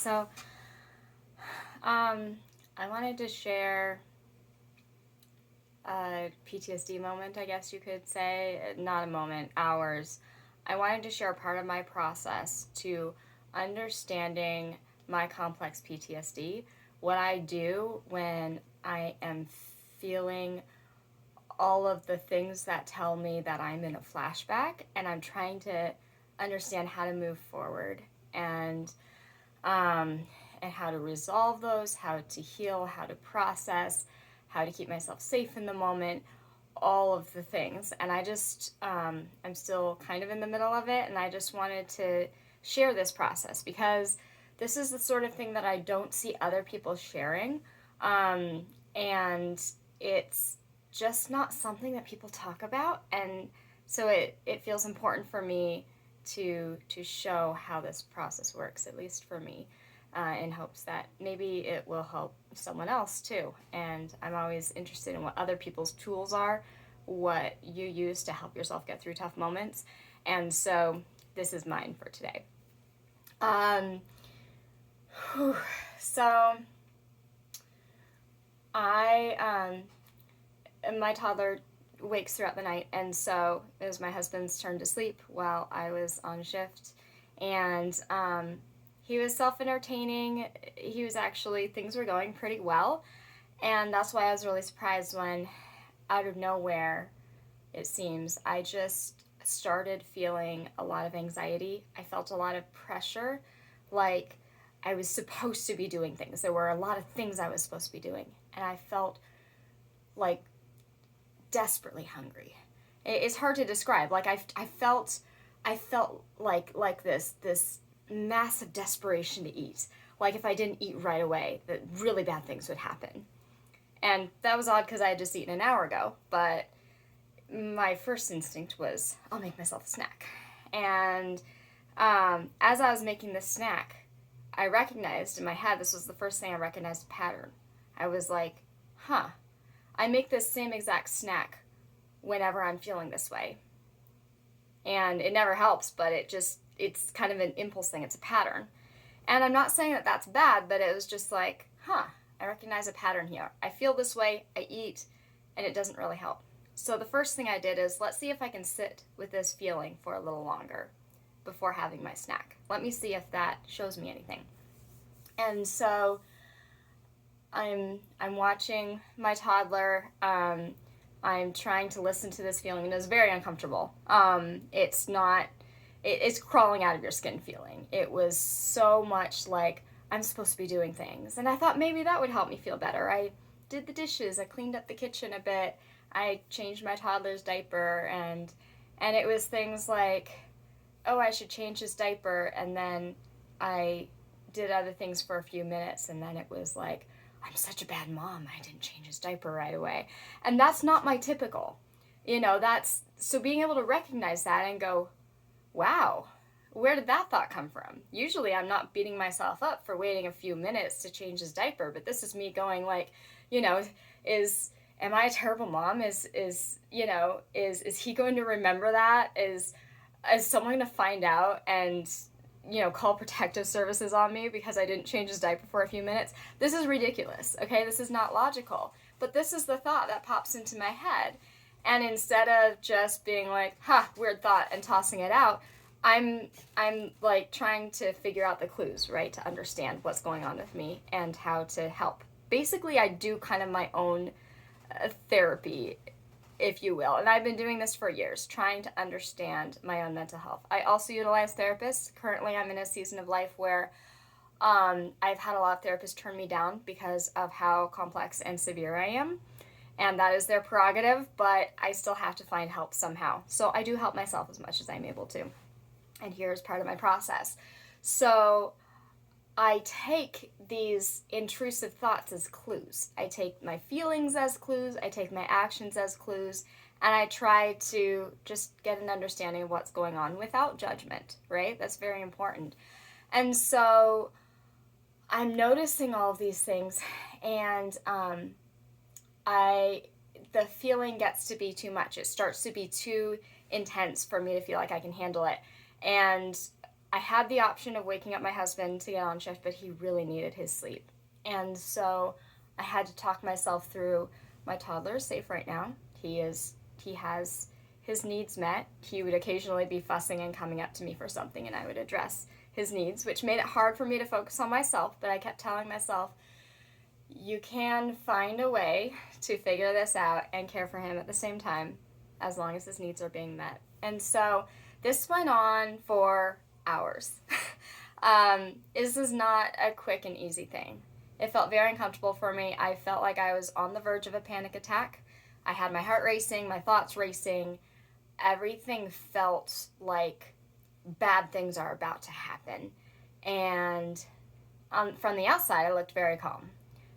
So, I wanted to share a PTSD moment, I guess you could say. Not a moment, hours. I wanted to share a part of my process to understanding my complex PTSD, what I do when I am feeling all of the things that tell me that I'm in a flashback, and I'm trying to understand how to move forward and um, and how to resolve those, how to heal, how to process, how to keep myself safe in the moment, all of the things. And I'm still kind of in the middle of it, and I just wanted to share this process because this is the sort of thing that I don't see other people sharing. And it's just not something that people talk about. And so it feels important for me to show how this process works, at least for me, in hopes that maybe it will help someone else too. And I'm always interested in what other people's tools are, what you use to help yourself get through tough moments. And so this is mine for today. Um, so my toddler wakes throughout the night, and so it was my husband's turn to sleep while I was on shift. And he was self-entertaining. He was actually, things were going pretty well, and that's why I was really surprised when, out of nowhere, it seems, I just started feeling a lot of anxiety. I felt a lot of pressure, like I was supposed to be doing things. There were a lot of things I was supposed to be doing, and I felt like desperately hungry. It's hard to describe. Like I felt like this massive desperation to eat. Like if I didn't eat right away, that really bad things would happen. And that was odd because I had just eaten an hour ago. But my first instinct was, I'll make myself a snack. And as I was making this snack, I recognized in my head, this was the first thing I recognized a pattern. I was like, huh, I make this same exact snack whenever I'm feeling this way. And it never helps, but it's kind of an impulse thing. It's a pattern. And I'm not saying that that's bad, but it was just like, huh, I recognize a pattern here. I feel this way, I eat, and it doesn't really help. So the first thing I did is, let's see if I can sit with this feeling for a little longer before having my snack. Let me see if that shows me anything. And so I'm watching my toddler. I'm trying to listen to this feeling, and it was very uncomfortable. It's crawling out of your skin feeling. It was so much like I'm supposed to be doing things, and I thought maybe that would help me feel better. I did the dishes, I cleaned up the kitchen a bit, I changed my toddler's diaper, and it was things like, oh, I should change his diaper, and then I did other things for a few minutes, and then it was like, I'm such a bad mom, I didn't change his diaper right away. And that's not my typical. So being able to recognize that and go, wow, where did that thought come from? Usually I'm not beating myself up for waiting a few minutes to change his diaper, but this is me going like, am I a terrible mom? Is he going to remember that? Is someone going to find out and call protective services on me because I didn't change his diaper for a few minutes? This is ridiculous, okay? This is not logical. But this is the thought that pops into my head. And instead of just being like, weird thought, and tossing it out, I'm like trying to figure out the clues, right? To understand what's going on with me and how to help. Basically, I do kind of my own therapy, if you will. And I've been doing this for years, trying to understand my own mental health. I also utilize therapists. Currently, I'm in a season of life where I've had a lot of therapists turn me down because of how complex and severe I am. And that is their prerogative, but I still have to find help somehow. So I do help myself as much as I'm able to. And here's part of my process. So I take these intrusive thoughts as clues. I take my feelings as clues. I take my actions as clues. And I try to just get an understanding of what's going on without judgment, right? That's very important. And so I'm noticing all of these things, and the feeling gets to be too much. It starts to be too intense for me to feel like I can handle it. And I had the option of waking up my husband to get on shift, but he really needed his sleep. And so I had to talk myself through, my toddler is safe right now. He has his needs met. He would occasionally be fussing and coming up to me for something, and I would address his needs, which made it hard for me to focus on myself, but I kept telling myself, you can find a way to figure this out and care for him at the same time, as long as his needs are being met. And so this went on for hours. This is not a quick and easy thing. It felt very uncomfortable for me. I felt like I was on the verge of a panic attack. I had my heart racing, my thoughts racing. Everything felt like bad things are about to happen. And from the outside, I looked very calm.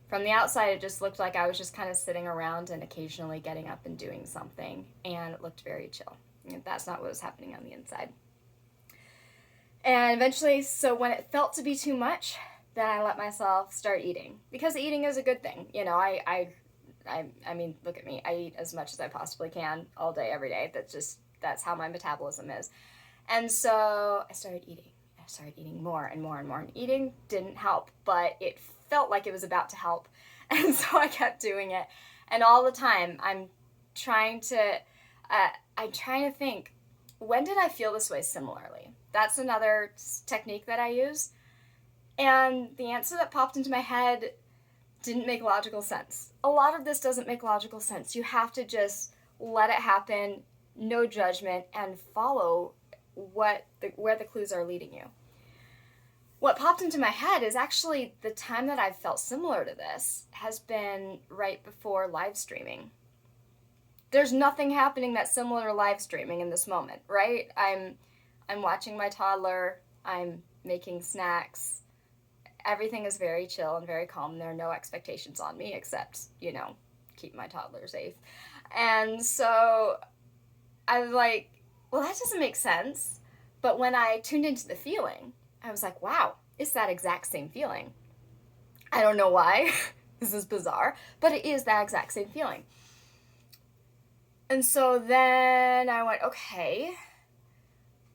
From the outside, it just looked like I was just kind of sitting around and occasionally getting up and doing something, and it looked very chill. That's not what was happening on the inside. And eventually, so when it felt to be too much, then I let myself start eating, because eating is a good thing. You know, I mean, look at me. I eat as much as I possibly can all day, every day. That's how my metabolism is. And so I started eating. I started eating more and more and more. And eating didn't help, but it felt like it was about to help. And so I kept doing it. And all the time, I'm trying to think, when did I feel this way similarly? That's another technique that I use. And the answer that popped into my head didn't make logical sense. A lot of this doesn't make logical sense. You have to just let it happen, no judgment, and follow where the clues are leading you. What popped into my head is actually the time that I've felt similar to this has been right before live streaming. There's nothing happening that's similar to live streaming in this moment, right? I'm watching my toddler, I'm making snacks. Everything is very chill and very calm. There are no expectations on me except, keep my toddler safe. And so I was like, well, that doesn't make sense. But when I tuned into the feeling, I was like, wow, it's that exact same feeling. I don't know why. This is bizarre, but it is that exact same feeling. And so then I went, okay,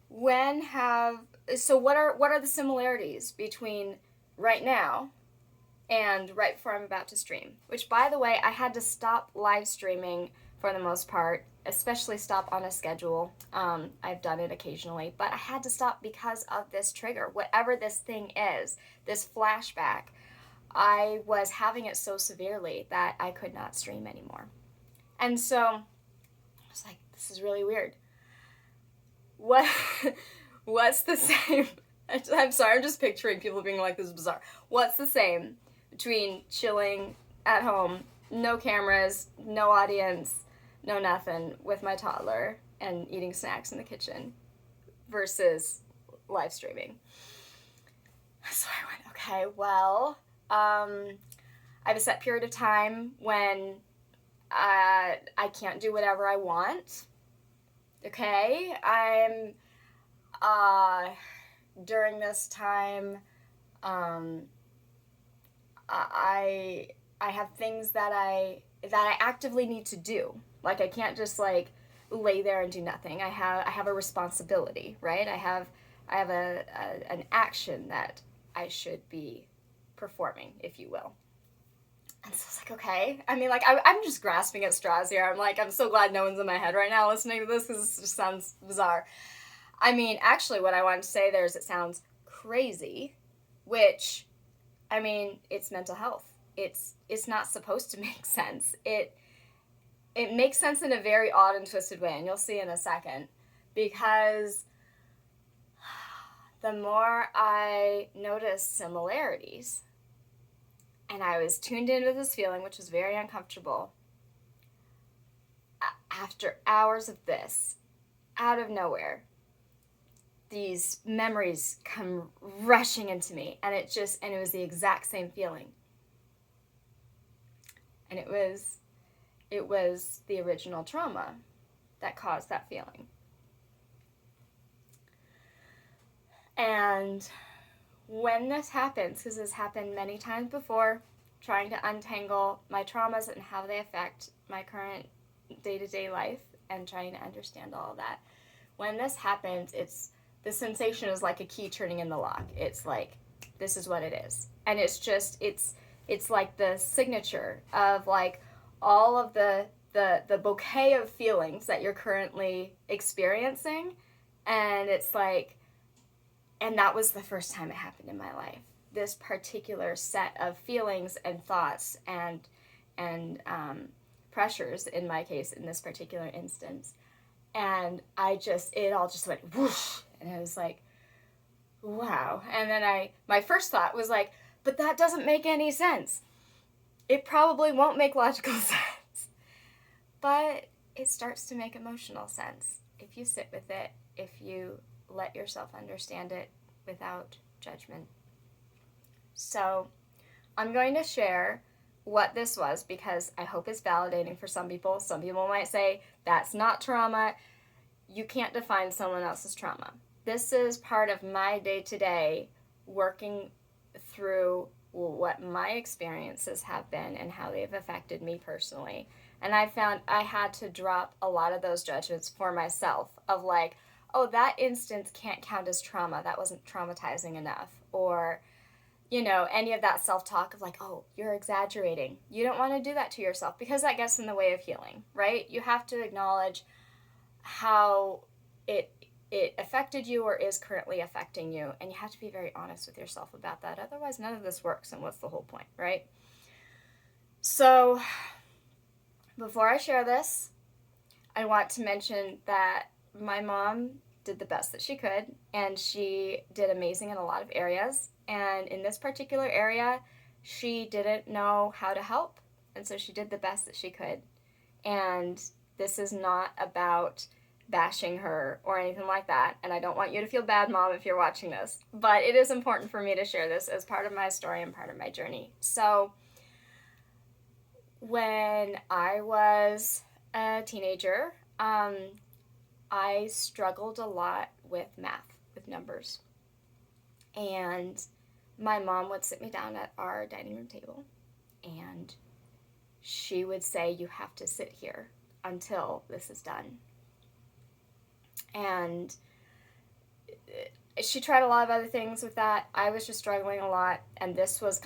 what are the similarities between right now and right before I'm about to stream? Which, by the way, I had to stop live streaming for the most part, especially stop on a schedule. I've done it occasionally, but I had to stop because of this trigger. Whatever this thing is, this flashback, I was having it so severely that I could not stream anymore. And so I was like, this is really weird. What's the same? I'm sorry, I'm just picturing people being like, this is bizarre. What's the same between chilling at home, no cameras, no audience, no nothing, with my toddler and eating snacks in the kitchen versus live streaming? So I went, okay, well, I have a set period of time when I can't do whatever I want. Okay, during this time, I have things that I actively need to do. Like, I can't just lay there and do nothing. I have a responsibility, right? I have an action that I should be performing, if you will. And so I was like, okay. I mean, I'm just grasping at straws here. I'm so glad no one's in my head right now listening to this, because this just sounds bizarre. I mean, actually, what I wanted to say there is it sounds crazy, which, I mean, it's mental health. It's not supposed to make sense. It makes sense in a very odd and twisted way, and you'll see in a second, because the more I noticed similarities, and I was tuned into this feeling, which was very uncomfortable, after hours of this, out of nowhere, these memories come rushing into me, and it was the exact same feeling. And it was the original trauma that caused that feeling. And when this happens, because this happened many times before, trying to untangle my traumas and how they affect my current day-to-day life and trying to understand all of that. When this happens, it's the sensation is like a key turning in the lock. It's like, this is what it is. And it's just, it's like the signature of like all of the bouquet of feelings that you're currently experiencing. And it's like, and that was the first time it happened in my life. This particular set of feelings and thoughts and pressures, in my case, in this particular instance. And it all just went whoosh. And I was like, wow. And then my first thought was like, but that doesn't make any sense. It probably won't make logical sense. But it starts to make emotional sense if you sit with it, if you let yourself understand it without judgment. So I'm going to share what this was because I hope it's validating for some people. Some people might say, that's not trauma. You can't define someone else's trauma. This is part of my day-to-day working through what my experiences have been and how they've affected me personally. And I found I had to drop a lot of those judgments for myself of like, oh, that instance can't count as trauma. That wasn't traumatizing enough. Or, any of that self-talk of like, oh, you're exaggerating. You don't want to do that to yourself because that gets in the way of healing, right? You have to acknowledge how it affected you or is currently affecting you. And you have to be very honest with yourself about that. Otherwise, none of this works. And what's the whole point, right? So before I share this, I want to mention that my mom did the best that she could, and she did amazing in a lot of areas. And in this particular area, she didn't know how to help, and so she did the best that she could. And this is not about bashing her or anything like that, and I don't want you to feel bad, Mom, if you're watching this. But it is important for me to share this as part of my story and part of my journey. So when I was a teenager, I struggled a lot with math, with numbers. And my mom would sit me down at our dining room table, and she would say, you have to sit here until this is done. And she tried a lot of other things with that. I was just struggling a lot, and this was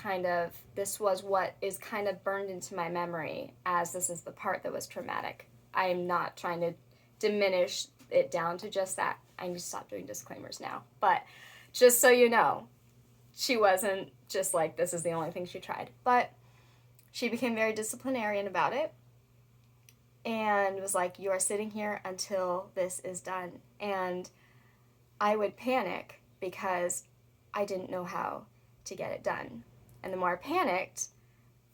what is kind of burned into my memory as this is the part that was traumatic. I am not trying to diminish it down to just that. I need to stop doing disclaimers now. But just so you know, she wasn't just like, this is the only thing she tried. But she became very disciplinarian about it and was like, you are sitting here until this is done. And I would panic because I didn't know how to get it done. And the more I panicked,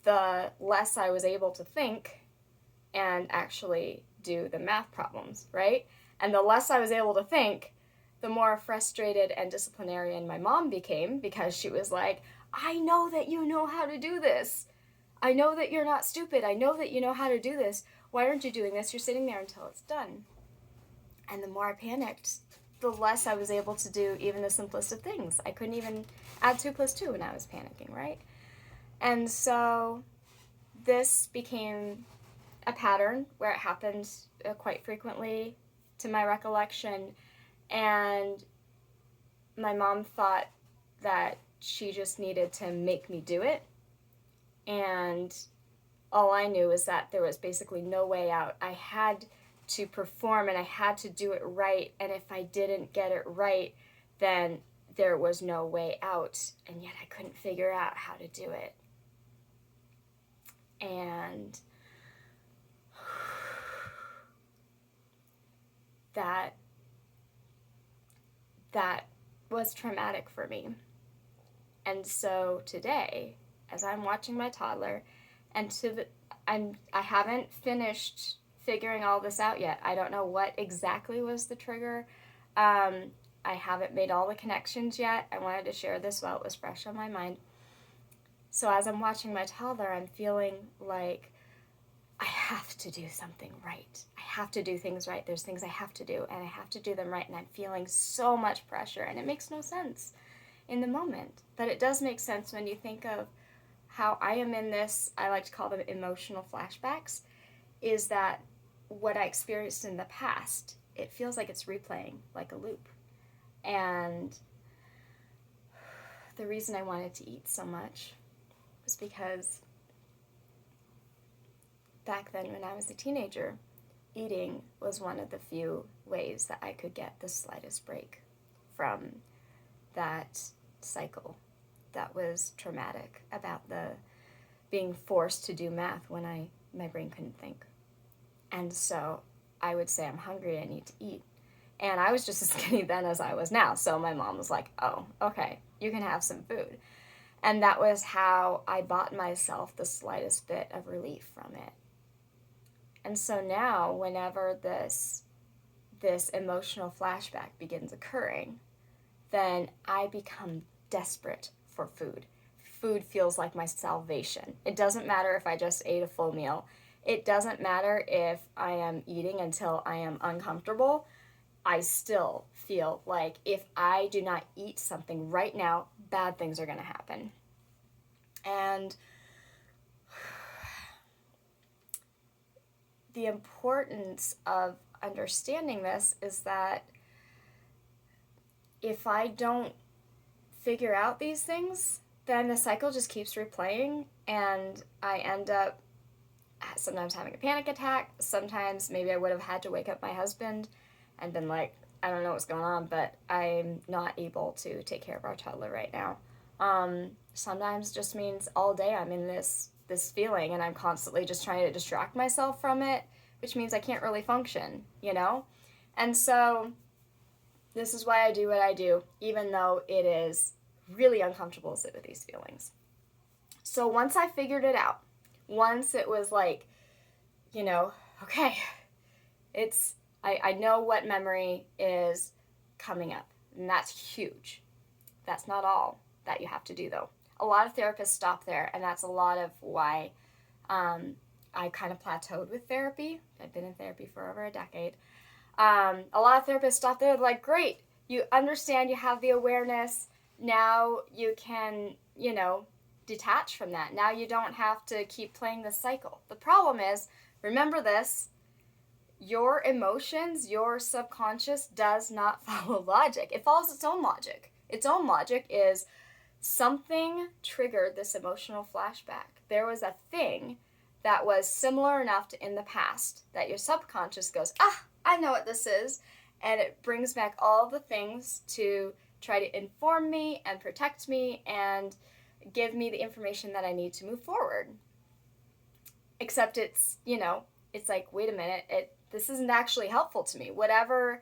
the less I was able to think and actually do the math problems, right? And the less I was able to think, the more frustrated and disciplinarian my mom became because she was like, I know that you know how to do this. I know that you're not stupid. I know that you know how to do this. Why aren't you doing this? You're sitting there until it's done. And the more I panicked, the less I was able to do even the simplest of things. I couldn't even add 2 + 2 when I was panicking, right? And so this became a pattern where it happened quite frequently to my recollection. And my mom thought that she just needed to make me do it. And all I knew is that there was basically no way out. I had to perform and I had to do it right. And if I didn't get it right, then there was no way out. And yet I couldn't figure out how to do it. And that was traumatic for me. And so today, as I'm watching my toddler, and I haven't finished figuring all this out yet. I don't know what exactly was the trigger. I haven't made all the connections yet. I wanted to share this while it was fresh on my mind. So as I'm watching my toddler, I'm feeling like I have to do something right. I have to do things right. There's things I have to do, and I have to do them right, and I'm feeling so much pressure, and it makes no sense in the moment. But it does make sense when you think of how I am in this, I like to call them emotional flashbacks, is that what I experienced in the past, it feels like it's replaying, like a loop. And the reason I wanted to eat so much was because back then when I was a teenager, eating was one of the few ways that I could get the slightest break from that cycle that was traumatic about the being forced to do math when my brain couldn't think. And so I would say, I'm hungry, I need to eat. And I was just as skinny then as I was now. So my mom was like, oh, okay, you can have some food. And that was how I bought myself the slightest bit of relief from it. And so now, whenever this emotional flashback begins occurring, then I become desperate for food. Food feels like my salvation. It doesn't matter if I just ate a full meal. It doesn't matter if I am eating until I am uncomfortable. I still feel like if I do not eat something right now, bad things are going to happen. And the importance of understanding this is that if I don't figure out these things, then the cycle just keeps replaying, and I end up sometimes having a panic attack. Sometimes maybe I would have had to wake up my husband and been like, I don't know what's going on, but I'm not able to take care of our toddler right now. Sometimes just means all day I'm in this feeling and I'm constantly just trying to distract myself from it, which means I can't really function, you know? And so this is why I do what I do, even though it is really uncomfortable to sit with these feelings. So once I figured it out, once it was like, you know, okay, I know what memory is coming up, and that's huge. That's not all that you have to do, though. A lot of therapists stop there, and that's a lot of why I kind of plateaued with therapy. I've been in therapy for over a decade. A lot of therapists stop there, like, great, you understand, you have the awareness, now you can, you know, detach from that. Now you don't have to keep playing this cycle. The problem is, remember this, your emotions, your subconscious does not follow logic. It follows its own logic. Its own logic is something triggered this emotional flashback. There was a thing that was similar enough to in the past that your subconscious goes, I know what this is. And it brings back all the things to try to inform me and protect me and give me the information that I need to move forward. Except it's, you know, it's like, wait a minute, this isn't actually helpful to me. Whatever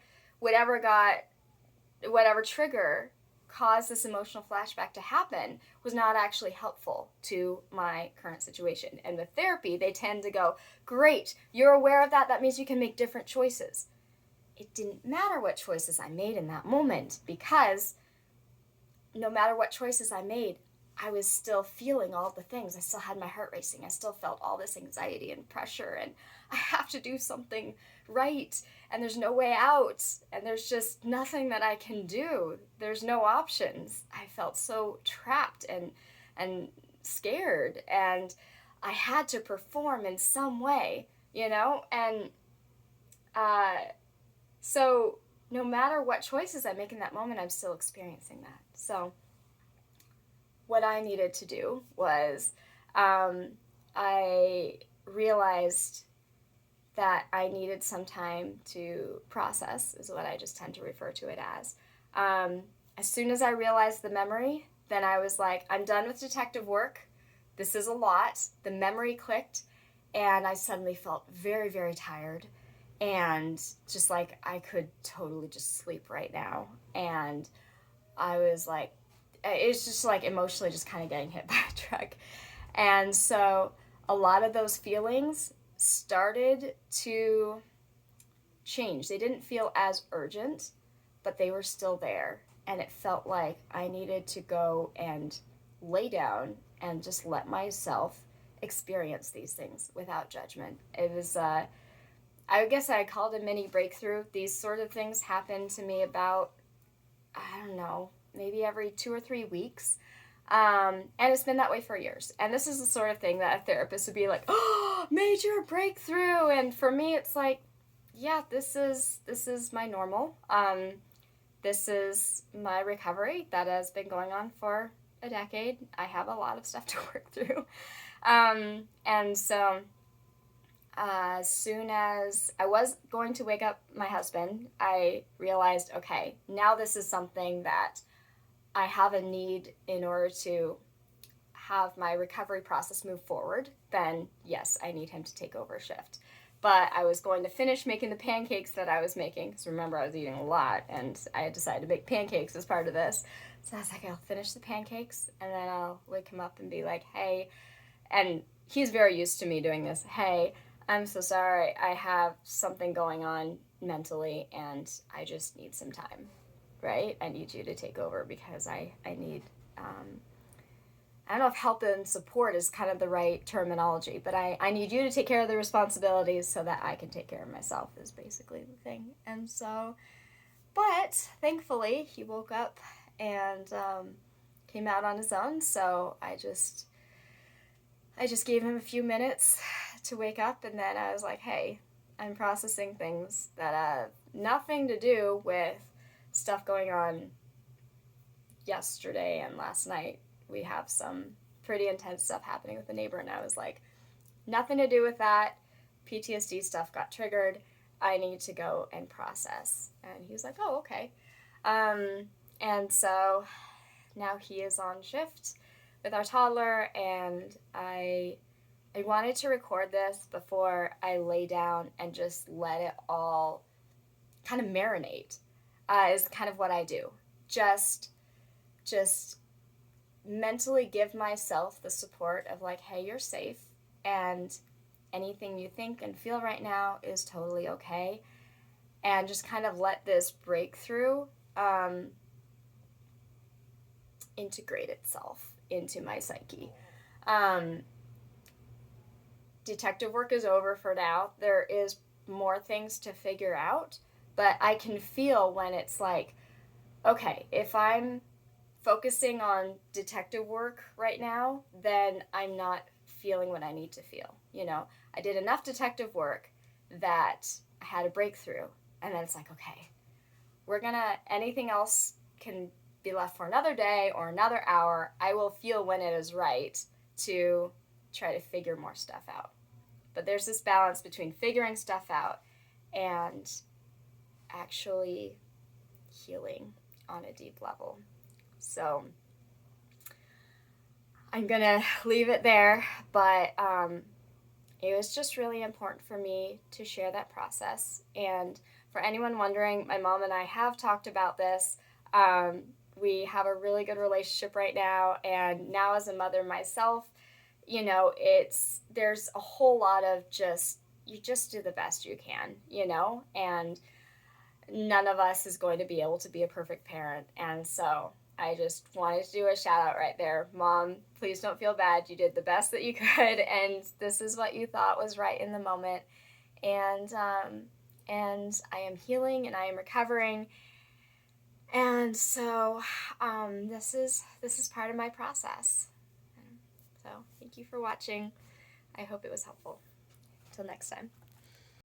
trigger caused this emotional flashback to happen was not actually helpful to my current situation. And with therapy, they tend to go, great, you're aware of that, that means you can make different choices. It didn't matter what choices I made in that moment, because no matter what choices I made, I was still feeling all the things. I still had my heart racing. I still felt all this anxiety and pressure, and I have to do something right, and there's no way out, and there's just nothing that I can do. There's no options. I felt so trapped and scared, and I had to perform in some way, you know? And so no matter what choices I make in that moment, I'm still experiencing that. So what I needed to do was I realized that I needed some time to process, is what I just tend to refer to it as. As soon as I realized the memory, then I was like, I'm done with detective work. This is a lot. The memory clicked, and I suddenly felt very, very tired, and just like I could totally just sleep right now. And I was like, it's just like emotionally just kind of getting hit by a truck. And so a lot of those feelings started to change. They didn't feel as urgent, but they were still there. And it felt like I needed to go and lay down and just let myself experience these things without judgment. It was, I guess I called a mini breakthrough. These sort of things happened to me about, I don't know, maybe every 2 or 3 weeks. And it's been that way for years. And this is the sort of thing that a therapist would be like, oh, major breakthrough. And for me, it's like, yeah, this is my normal. this is my recovery that has been going on for a decade. I have a lot of stuff to work through. And so as soon as I was going to wake up my husband, I realized, okay, now this is something that I have a need in order to have my recovery process move forward. Then yes, I need him to take over a shift. But I was going to finish making the pancakes that I was making, because remember, I was eating a lot, and I had decided to make pancakes as part of this. So I was like, I'll finish the pancakes, and then I'll wake him up and be like, hey, and he's very used to me doing this, hey, I'm so sorry, I have something going on mentally, and I just need some time, right? I need you to take over because I need, I don't know if help and support is kind of the right terminology, but I need you to take care of the responsibilities so that I can take care of myself is basically the thing. And so, but thankfully he woke up and came out on his own. So I just gave him a few minutes to wake up, and then I was like, hey, I'm processing things that have nothing to do with stuff going on yesterday and last night. We have some pretty intense stuff happening with the neighbor, and I was like, nothing to do with that. PTSD stuff got triggered. I need to go and process. And he was like, oh, okay. And so now he is on shift with our toddler, and I wanted to record this before I lay down and just let it all kind of marinate, is kind of what I do. Just mentally give myself the support of like, hey, you're safe, and anything you think and feel right now is totally okay, and just kind of let this breakthrough integrate itself into my psyche. Detective work is over for now. There is more things to figure out, but I can feel when it's like, okay, if I'm focusing on detective work right now, then I'm not feeling what I need to feel. You know, I did enough detective work that I had a breakthrough, and then it's like, okay, anything else can be left for another day or another hour. I will feel when it is right to try to figure more stuff out. But there's this balance between figuring stuff out and actually healing on a deep level. So I'm going to leave it there, but it was just really important for me to share that process. And for anyone wondering, my mom and I have talked about this. We have a really good relationship right now, and now as a mother myself, you know, there's a whole lot of you just do the best you can, you know, and none of us is going to be able to be a perfect parent. And so I just wanted to do a shout out right there. Mom, please don't feel bad. You did the best that you could, and this is what you thought was right in the moment. And I am healing and I am recovering. And so this is part of my process. So thank you for watching. I hope it was helpful. Till next time.